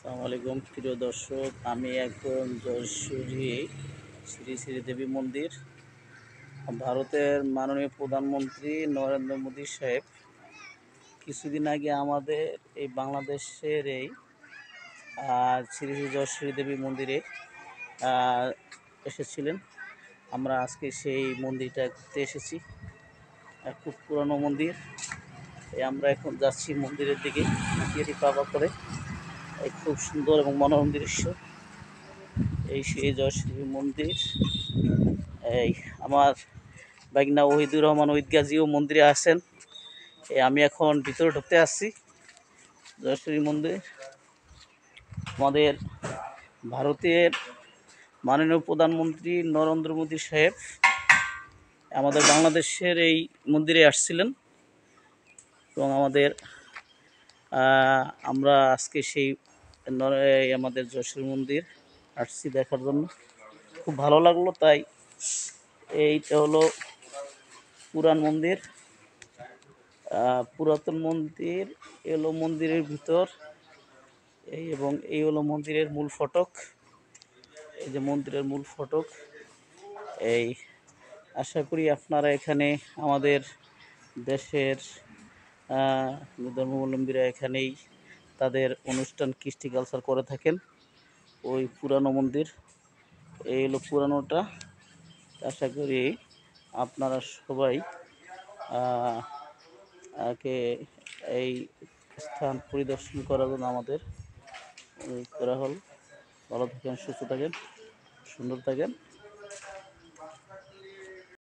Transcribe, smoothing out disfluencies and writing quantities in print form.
আসসালামু আলাইকুম প্রিয় দর্শক, আমি এখন যশোরী শ্রী শ্রী দেবী মন্দির। ভারতের মাননীয় প্রধানমন্ত্রী নরেন্দ্র মোদী সাহেব কিছুদিন আগে আমাদের এই বাংলাদেশের এই শ্রী শ্রী যশোরী দেবী মন্দিরে এসেছিলেন। আমরা আজকে সেই মন্দিরটা ঘুরতে এসেছি। খুব পুরনো মন্দির। আমরা এখন যাচ্ছি মন্দিরের দিকে হাঁটি পাবা করে। এই খুব সুন্দর এবং মনোরম দৃশ্য। এই সেই যশোরী মন্দির। এই আমার বাগনা ওহিদুর রহমান ওহিদ গাজীও মন্দিরে আসেন। আমি এখন ভিতরে ঢুকতে আসছি যশোরী মন্দির। আমাদের ভারতের মাননীয় প্রধানমন্ত্রী নরেন্দ্র মোদী সাহেব আমাদের বাংলাদেশের এই মন্দিরে আসছিলেন এবং আমরা আজকে সেই আমাদের যশোরী মন্দির আসছি দেখার জন্য। খুব ভালো লাগলো। তাই এইটা হলো পুরান মন্দির, পুরাতন মন্দির। এলো মন্দিরের ভিতর এবং এই হলো মন্দিরের মূল ফটক। এই যে মন্দিরের মূল ফটক। এই আশা করি আপনারা এখানে আমাদের দেশের ধর্মাবলম্বীরা এখানেই তাদের অনুষ্ঠান কৃষ্টি কালচার করে থাকেন। ওই পুরানো মন্দির, এই হলো পুরানোটা। আশা করি আপনারা সবাই এই স্থান পরিদর্শন করার জন্য আমাদের করা হল। ভালো থাকেন, সুস্থ থাকেন, সুন্দর থাকেন।